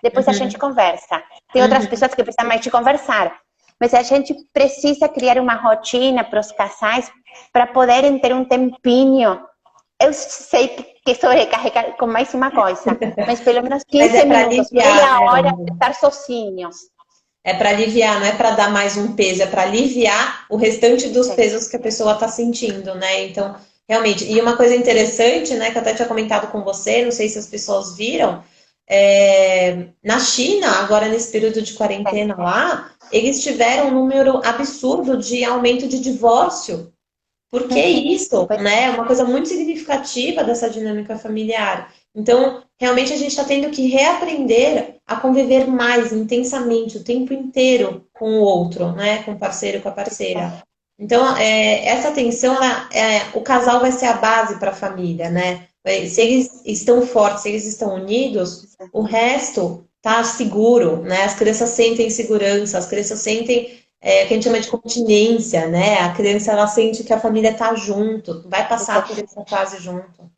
depois a gente Uhum. conversa. Tem outras Uhum. pessoas que precisam mais de conversar. Mas a gente precisa criar uma rotina para os casais para poderem ter um tempinho. Eu sei que que sobrecarregar com mais uma coisa. Mas pelo menos Mas 15 é para minutos, aliviar, meia né, hora Andy? de estar sozinhos. É para aliviar, não é para dar mais um peso, é para aliviar o restante dos Sim, pesos que a pessoa está sentindo, né? Então, realmente, e uma coisa interessante, né, que eu até tinha comentado com você, não sei se as pessoas viram, na China, agora nesse período de sim. quarentena lá, eles tiveram um número absurdo de aumento de divórcio. Por que Uhum. isso, Pois né? É uma coisa muito significativa dessa dinâmica familiar. Então, realmente a gente está tendo que reaprender a conviver mais intensamente o tempo inteiro com o outro, né? Com o parceiro, com a parceira. Então, essa tensão, o casal vai ser a base para a família, né? Se eles estão fortes, se eles estão unidos, o resto tá seguro, né? As crianças sentem segurança, as crianças sentem que a gente chama de continência, né? A criança ela sente que a família está junto, vai passar por essa fase junto.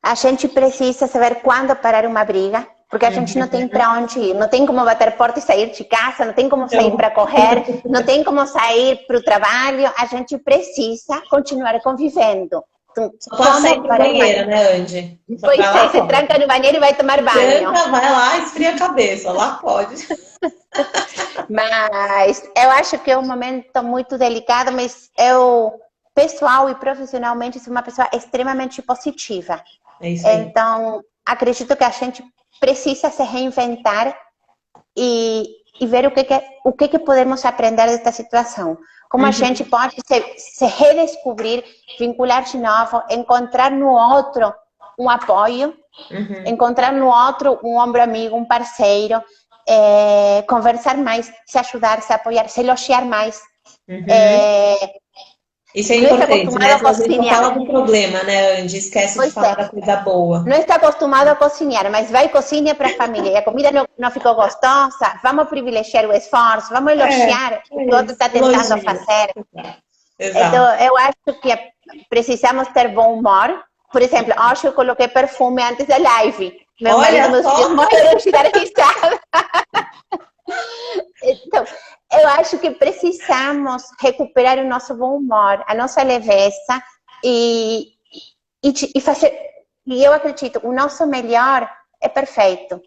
a gente precisa saber quando parar uma briga, porque a gente não tem Uhum. para onde ir, não tem como bater porta e sair de casa, não tem como sair Então, para correr, não tem como sair para o trabalho, a gente precisa continuar convivendo. Então, só pode sair como para o parar uma... banheiro, né, Andy? Só Pois vai é, lá se fora. tranca no banheiro e vai tomar banho. Tranca, vai lá, esfria a cabeça, lá pode. Mas eu acho que é um momento muito delicado, mas eu, pessoal e profissionalmente, sou uma pessoa extremamente positiva. É isso aí. Então, acredito que a gente precisa se reinventar e ver o que podemos aprender desta situação. Como a gente Uhum, pode se redescobrir, vincular de novo, encontrar no outro um apoio, uhum, encontrar no outro um ombro amigo, um parceiro, conversar mais, se ajudar, se apoiar, se elogiar mais. uhum. É, Isso é não está importante, acostumado né? a Senão a gente só fala cozinhar, do problema, né, Andy? Esquece de pois falar é. da coisa boa. Não está acostumado a cozinhar, mas vai e cozinha para a família. E a comida não ficou gostosa, vamos privilegiar o esforço, vamos elogiar o que o É outro isso. está tentando Elogio. fazer. Então, Exato. eu acho que precisamos ter bom humor. Por exemplo, hoje eu coloquei perfume antes da live. Meu marido e Olha meus filhos só. morreram de dar risada. Então, eu acho que precisamos recuperar o nosso bom humor, a nossa leveza e, e fazer. E eu acredito, o nosso melhor é perfeito.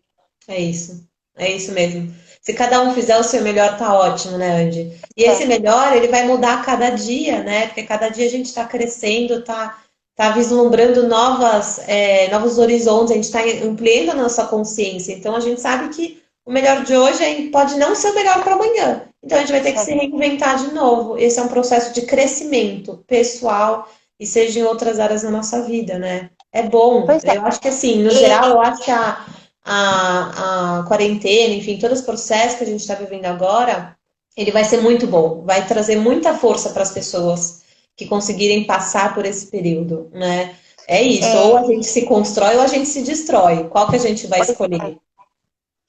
É isso. É isso mesmo. Se cada um fizer o seu melhor, tá ótimo, né, Andy? E esse É, melhor, ele vai mudar a cada dia, né? Porque cada dia a gente está crescendo, tá vislumbrando novos horizontes, a gente está ampliando a nossa consciência. Então a gente sabe que o melhor de hoje pode não ser o melhor para amanhã. Então a gente vai ter que é, se reinventar de novo. Esse é um processo de crescimento pessoal e seja em outras áreas da nossa vida, né? É bom. pois é. Eu acho que assim, no E, geral, eu acho que a quarentena, enfim, todo esse processo que a gente está vivendo agora, ele vai ser muito bom, vai trazer muita força para as pessoas que conseguirem passar por esse período, né? É isso, ou a é, gente se constrói ou a gente se destrói. Qual que a gente vai pois escolher?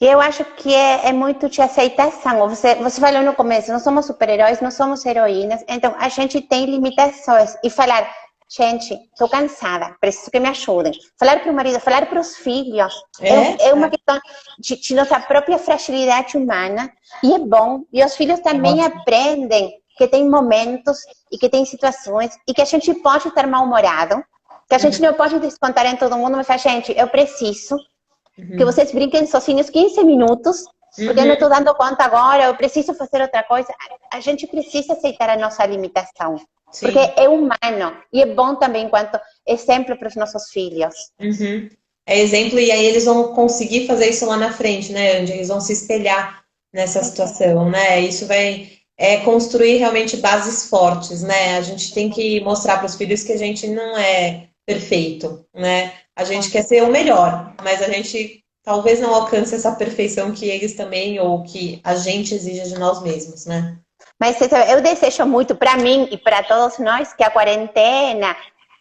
E eu acho que é muito de aceitação. Você falou no começo, não somos super-heróis, não somos heroínas, então a gente tem limitações. E falar, gente, estou cansada, preciso que me ajudem. Falar para o marido, falar para os filhos, É? é uma questão de nossa própria fragilidade humana. E é bom. E os filhos É também ótimo. aprendem que tem momentos e que tem situações e que a gente pode estar mal-humorado, que a gente Uhum, não pode descontar em todo mundo, mas fala, gente, eu preciso que uhum, vocês brinquem sozinhos 15 minutos, porque eu não estou uhum. dando conta agora, eu preciso fazer outra coisa. A gente precisa aceitar a nossa limitação, porque Sim. é humano e é bom também enquanto exemplo para os nossos filhos. Uhum. É exemplo, e aí eles vão conseguir fazer isso lá na frente, né, Andy? Eles vão se espelhar nessa situação, né? Isso vai construir realmente bases fortes, né? A gente tem que mostrar para os filhos que a gente não é perfeito, né? A gente quer ser o melhor, mas a gente talvez não alcance essa perfeição que eles também, ou que a gente exige de nós mesmos, né? Mas eu desejo muito para mim e para todos nós que a quarentena,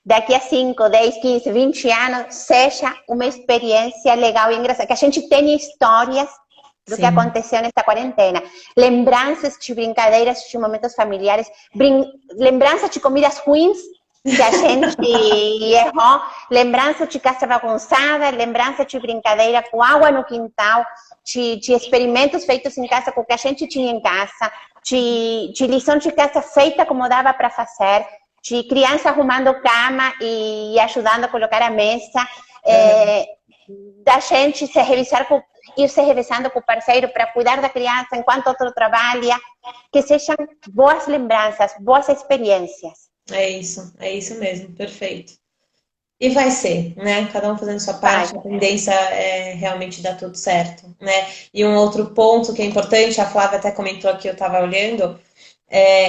daqui a 5, 10, 15, 20 anos, seja uma experiência legal e engraçada. Que a gente tenha histórias do que Sim. aconteceu nesta quarentena. Lembranças de brincadeiras, de momentos familiares, lembranças de comidas ruins que a gente errou, lembranças de casa bagunçada, lembranças de brincadeira com água no quintal, de experimentos feitos em casa com o que a gente tinha em casa, de lição de casa feita como dava para fazer. de criança arrumando cama e ajudando a colocar a mesa, da gente se revisar ir se revezando com o parceiro para cuidar da criança enquanto outro trabalha, que sejam boas lembranças, boas experiências. É isso mesmo, perfeito. E vai ser, né? Cada um fazendo sua Vai. parte, a tendência é realmente dar tudo certo, né? E um outro ponto que é importante, a Flávia até comentou aqui, eu estava olhando,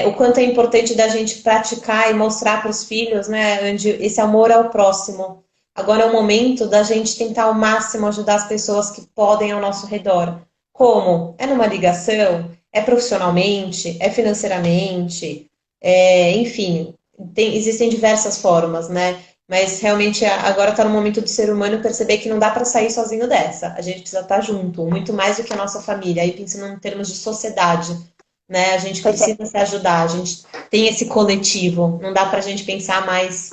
o quanto é importante da gente praticar e mostrar para os filhos, né, Andy, esse amor ao próximo. Agora é o momento da gente tentar ao máximo ajudar as pessoas que podem ao nosso redor. Como? É numa ligação? É profissionalmente? É financeiramente? Enfim, existem diversas formas, né? Mas realmente agora está no momento do ser humano perceber que não dá para sair sozinho dessa. A gente precisa estar junto, muito mais do que a nossa família. Aí pensando em termos de sociedade, né? A gente Pois é. precisa se ajudar, a gente tem esse coletivo, não dá para a gente pensar mais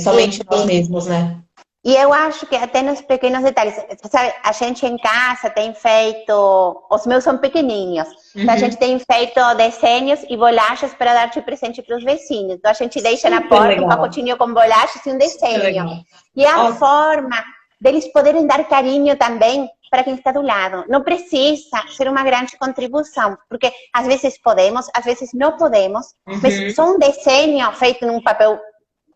somente nós mesmos, né? E eu acho que até nos pequenos detalhes, sabe, a gente em casa tem feito, os meus são pequenininhos, então a gente tem feito desenhos e bolachas para dar de presente para os vizinhos. Então a gente deixa na Super porta um legal, pacotinho com bolachas e um super desenho. legal. E é a Ó, forma deles poderem dar carinho também para quem está do lado. Não precisa ser uma grande contribuição, porque às vezes podemos, às vezes não podemos, mas só um desenho feito num papel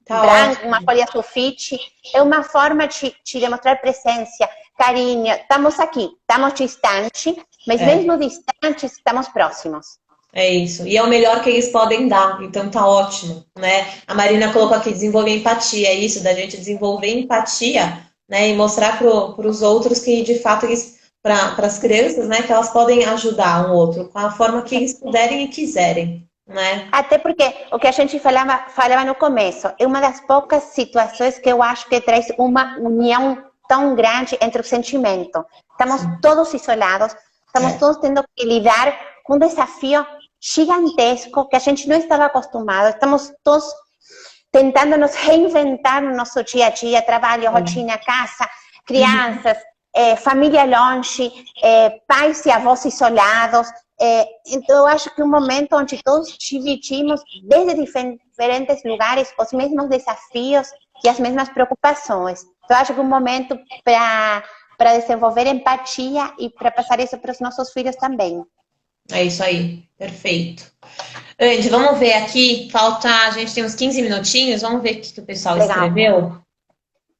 tá branco, uma ótimo. folha sulfite, é uma forma de demonstrar presença, carinho. Estamos aqui, estamos distantes, mas É, mesmo distantes, estamos próximos. é isso. E é o melhor que eles podem dar, então tá ótimo, né? A Marina colocou aqui, desenvolver empatia, é isso, da gente desenvolver empatia, né? E mostrar para os outros que, de fato, eles, para as crianças, né, que elas podem ajudar um outro, com a forma que eles puderem e quiserem, né? Até porque o que a gente falava no começo, é uma das poucas situações que eu acho que traz uma união tão grande entre o sentimento. Estamos Sim. todos isolados, estamos É. todos tendo que lidar com um desafio gigantesco que a gente não estava acostumado. Estamos todos tentando nos reinventar no nosso dia a dia, trabalho, rotina, casa, Uhum. crianças, família longe, pais e avós isolados. Então, eu acho que é um momento onde todos dividimos, desde diferentes lugares, os mesmos desafios e as mesmas preocupações. Então, eu acho que é um momento para desenvolver empatia e para passar isso para os nossos filhos também. É isso aí, perfeito. Andy, vamos ver aqui, falta, a gente tem uns 15 minutinhos, vamos ver o que o pessoal Legal. escreveu?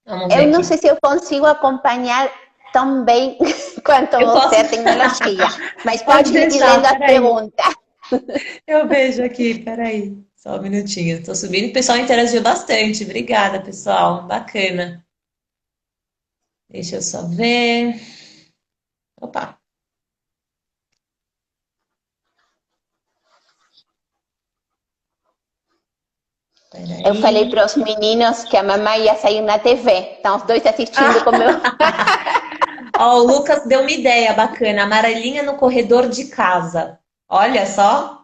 Vamos ver Eu não aqui. sei se eu consigo acompanhar tão bem quanto Eu você posso. a tecnologia, mas Pode pode ir deixar, lendo as peraí. perguntas. Eu vejo aqui, peraí. Só um minutinho. Tô subindo. O pessoal interagiu bastante. Obrigada, pessoal. Bacana. Deixa eu só ver. Opa, Eu falei peraí. para os meninos que a mamãe ia sair na TV, estão os dois assistindo com meu. Ó, o Lucas deu uma ideia bacana. Amarelinha no corredor de casa. Olha só.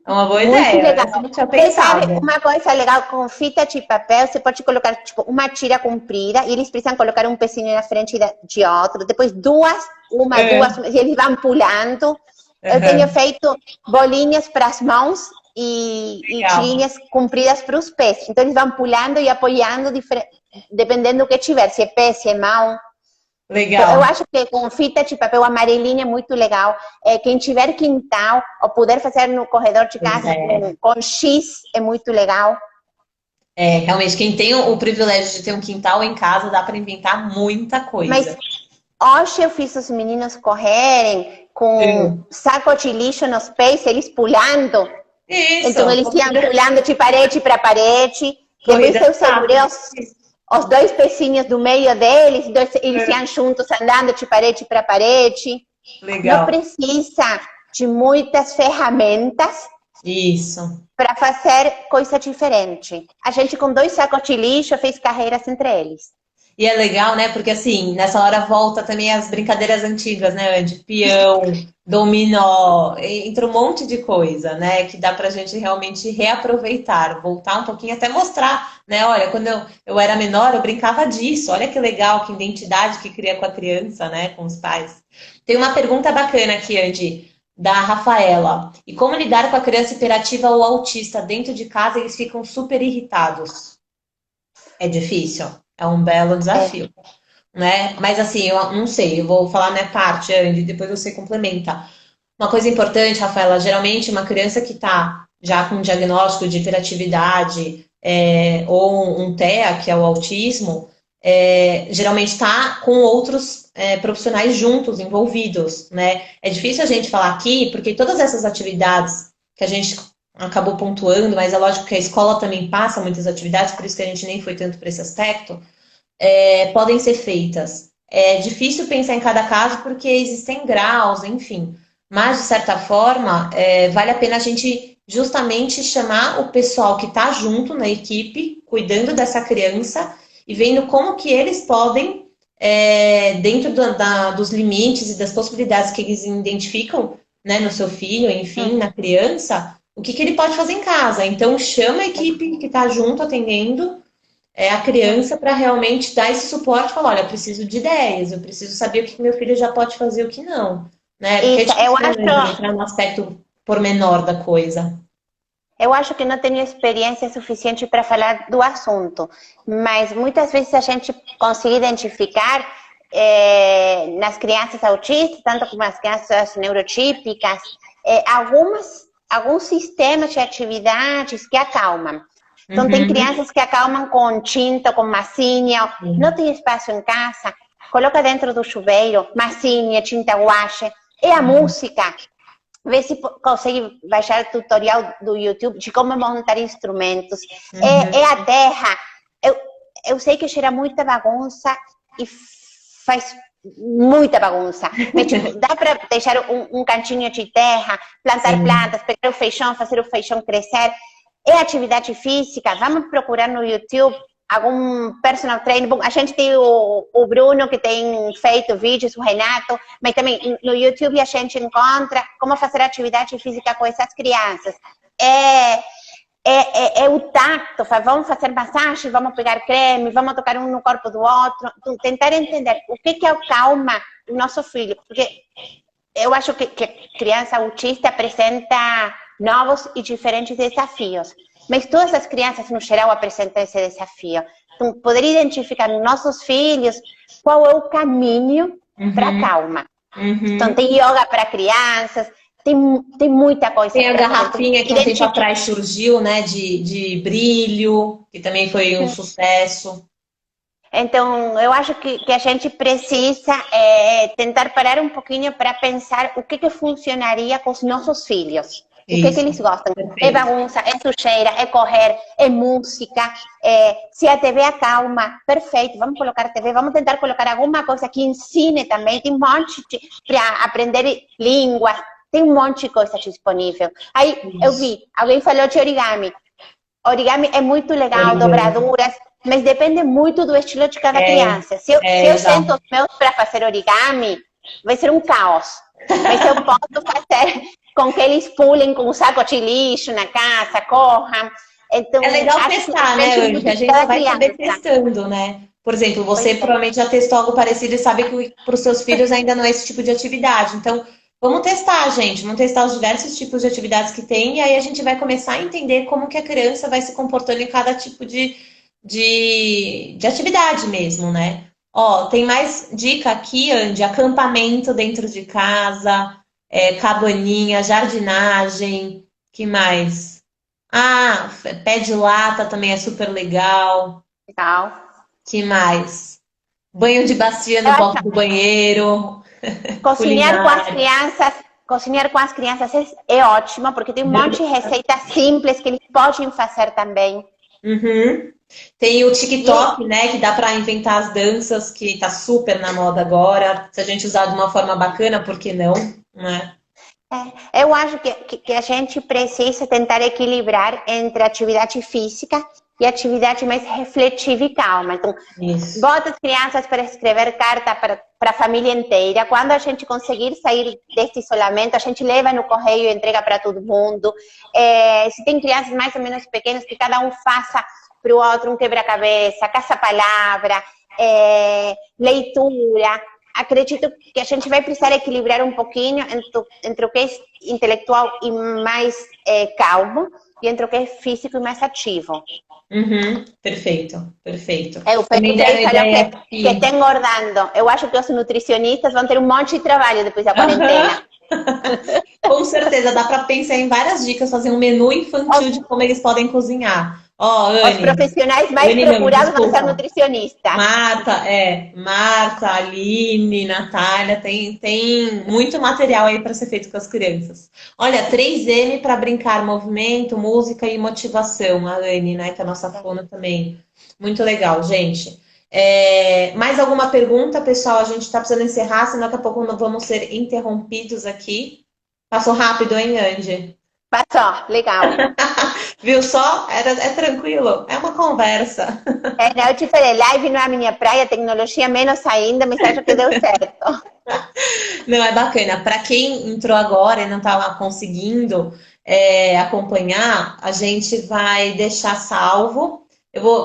É uma boa Muito ideia. legal. Essa eu não tinha Você sabe, pensado. uma coisa legal, com fita de papel, você pode colocar tipo, uma tira comprida e eles precisam colocar um pezinho na frente de outro, depois duas, É. e eles vão pulando. Eu tenho Aham. feito bolinhas para as mãos e Legal. tirinhas compridas para os pés. Então eles vão pulando e apoiando, dependendo do que tiver, se é pé, se é mão. Então, eu Legal. acho que com fita de papel amarelinha é muito legal. Quem tiver quintal ou puder fazer no corredor de Pois casa é. com X é muito legal. Realmente, quem tem o privilégio de ter um quintal em casa, dá para inventar muita Mas coisa. hoje eu fiz os meninos correrem com Hum. saco de lixo nos pés, eles pulando. Então Isso, eles iam pulando de parede para parede. Depois corrida eu segurei rápida. os dois pezinhos do meio deles, eles iam juntos andando de parede para parede. Não Legal. precisa de muitas ferramentas Isso. para fazer coisa diferente. A gente com dois sacos de lixo fez carreiras entre eles. E é legal, né? Porque assim, nessa hora volta também as brincadeiras antigas, né? De peão, dominó, entra um monte de coisa, né? Que dá pra gente realmente reaproveitar, voltar um pouquinho, até mostrar, né? Olha, quando eu era menor, eu brincava disso. Olha que legal, que identidade que cria com a criança, né? Com os pais. Tem uma pergunta bacana aqui, Andy. da Rafaela. E como lidar com a criança hiperativa ou autista dentro de casa, eles ficam super irritados. É difícil, é um belo desafio, né? Mas assim, eu não sei, eu vou falar minha parte, Andy, depois você complementa. Uma coisa importante, Rafaela, geralmente uma criança que está já com um diagnóstico de hiperatividade ou um TEA, que é o autismo, geralmente está com outros profissionais juntos, envolvidos, né? É difícil a gente falar aqui, porque todas essas atividades que a gente acabou pontuando, mas é lógico que a escola também passa muitas atividades, por isso que a gente nem foi tanto para esse aspecto, podem ser feitas. É difícil pensar em cada caso porque existem graus, enfim. Mas, de certa forma, vale a pena a gente justamente chamar o pessoal que está junto na equipe, cuidando dessa criança e vendo como que eles podem, dentro dos limites e das possibilidades que eles identificam, né, no seu filho, enfim, na criança, o que ele pode fazer em casa. Então, chama a equipe que está junto atendendo a criança para realmente dar esse suporte e falar, olha, eu preciso de ideias, eu preciso saber o que meu filho já pode fazer e o que não. Né? Porque é Isso, difícil entrar no aspecto pormenor da coisa. eu acho que não tenho experiência suficiente para falar do assunto, mas muitas vezes a gente consegue identificar nas crianças autistas, tanto como nas crianças neurotípicas, alguns sistemas de atividades que acalmam. Então, tem crianças que acalmam com tinta, com massinha, não tem espaço em casa, coloca dentro do chuveiro, massinha, tinta guache, é a música. Vê se consegue baixar o tutorial do YouTube de como montar instrumentos. É a terra. Eu sei que gera muita bagunça e faz muita bagunça. Mas, tipo, dá para deixar um cantinho de terra, plantar plantas, pegar o feijão, fazer o feijão crescer. É atividade física. Vamos procurar no YouTube algum personal trainer. Bom, a gente tem o Bruno, que tem feito vídeos, o Renato, mas também no YouTube a gente encontra como fazer atividade física com essas crianças. É o tacto, vamos fazer massagem, vamos pegar creme, vamos tocar um no corpo do outro, tentar entender o que acalma o nosso filho, porque eu acho que a criança autista apresenta novos e diferentes desafios. Mas todas as crianças, no geral, apresentam esse desafio. Então, poder identificar nos nossos filhos qual é o caminho para a calma. Então, tem yoga para crianças, tem muita coisa. Tem a garrafinha que um tempo atrás surgiu, né, de brilho, que também foi um sucesso. Então, eu acho que a gente precisa tentar parar um pouquinho para pensar o que funcionaria com os nossos filhos. O que eles gostam? Perfeito. É bagunça, é sujeira, é correr, é música. Se a TV acalma, perfeito, vamos colocar TV, vamos tentar colocar alguma coisa que ensine também. Tem um monte para aprender línguas, tem um monte de coisa disponível. Aí eu vi, alguém falou de origami. Origami é muito legal, dobraduras, mas depende muito do estilo de cada criança. Se eu sento os meus para fazer origami, vai ser um caos. Mas eu posso fazer com que eles pulem com um saco de lixo na casa, corram. Então, é legal testar, né, Andy? A gente vai saber testando, né? Por exemplo, você provavelmente já testou algo parecido e sabe que para os seus filhos ainda não é esse tipo de atividade. Então, vamos testar, gente. Vamos testar os diversos tipos de atividades que tem e aí a gente vai começar a entender como que a criança vai se comportando em cada tipo de atividade mesmo, né? Ó, tem mais dica aqui, Andy. Acampamento dentro de casa, cabaninha, jardinagem, que mais? Ah, pé de lata também é super legal. Legal. Que mais? Banho de bacia no copo do banheiro. Cozinhar com as crianças é ótimo, porque tem um monte de receitas simples que eles podem fazer também. Tem o TikTok, né, que dá para inventar as danças, que tá super na moda agora. Se a gente usar de uma forma bacana, por que não, né? Eu acho que a gente precisa tentar equilibrar entre atividade física e atividade mais reflexiva e calma. Então, bota as crianças para escrever carta para a família inteira. Quando a gente conseguir sair desse isolamento, a gente leva no correio e entrega para todo mundo. Se tem crianças mais ou menos pequenas, que cada um faça para o outro um quebra-cabeça, caça-palavra, leitura. acredito que a gente vai precisar equilibrar um pouquinho entre o que é intelectual e mais calmo e entre o que é físico e mais ativo. Uhum, perfeito, perfeito. Eu Também pensei, deram a falou ideia que está engordando. Eu acho que os nutricionistas vão ter um monte de trabalho depois da quarentena. Com certeza, dá para pensar em várias dicas, fazer um menu infantil de como eles podem cozinhar. Ó, Os Anne, profissionais mais Anne não, procurados vão ser desculpa. nutricionistas. Marta, Aline, Natália, tem muito material aí para ser feito com as crianças. Olha, 3M para brincar, movimento, música e motivação, a Anne, né, que é a nossa fono também. Muito legal, gente. Mais alguma pergunta, pessoal? A gente está precisando encerrar, senão daqui a pouco não vamos ser interrompidos aqui. Passou rápido, hein, Andy? Passou, legal. Viu só? É tranquilo, é uma conversa. Não, eu te falei, live não é a minha praia, tecnologia menos ainda, mas acho que deu certo. Não, é bacana. Para quem entrou agora e não estava conseguindo acompanhar, a gente vai deixar salvo.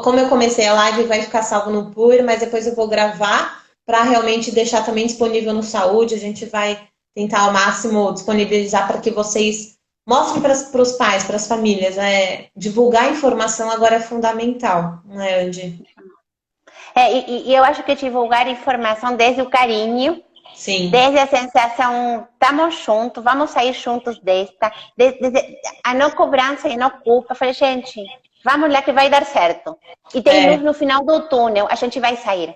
Como eu comecei a live, vai ficar salvo no Pur, mas depois eu vou gravar para realmente deixar também disponível no Saúde. A gente vai tentar ao máximo disponibilizar para que vocês mostrem para os pais, para as famílias. Divulgar a informação agora é fundamental, não é, Andy? E eu acho que divulgar informação desde o carinho, Sim. desde a sensação, estamos juntos, vamos sair juntos desta, desde a não cobrança e não culpa. Falei, gente, vamos lá que vai dar certo. E tem luz no final do túnel, a gente vai sair.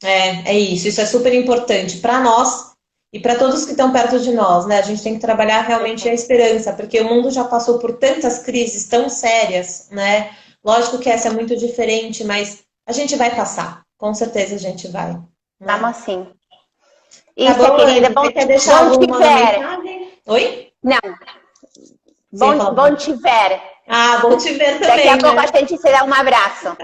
É isso é super importante para nós e para todos que estão perto de nós, né? A gente tem que trabalhar realmente a esperança, porque o mundo já passou por tantas crises tão sérias, né? Lógico que essa é muito diferente, mas a gente vai passar, com certeza a gente vai. Né? Vamos sim. Tá Isso, bom, querida. você quer deixar Bom te alguma ver. mensagem? Oi? Não. Bom te ver. Bom te ver também. Daqui a pouco a gente se dá um abraço.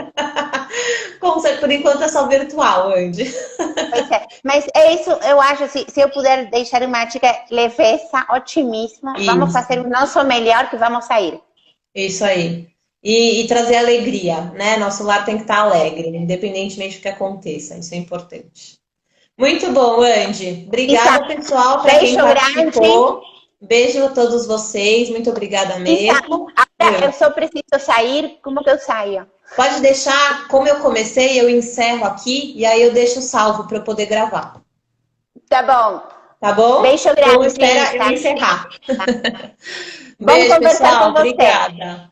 Por enquanto é só virtual, Andy. Pois é. Mas é isso, eu acho, se eu puder deixar uma dica, leveza, otimismo, vamos fazer o nosso melhor que vamos sair. Isso aí. E trazer alegria, né? Nosso lar tem que estar alegre, independentemente do que aconteça. Isso é importante. Muito bom, Andy. Obrigada, pessoal, para quem participou. Beijo a todos vocês. Muito obrigada mesmo. Agora eu só preciso sair. Como que eu saio? Pode deixar, como eu comecei, eu encerro aqui e aí eu deixo salvo para eu poder gravar. Tá bom. Tá bom? Beijo grande. Então espera eu encerrar. Vamos Beijo, conversar pessoal. com você. Obrigada.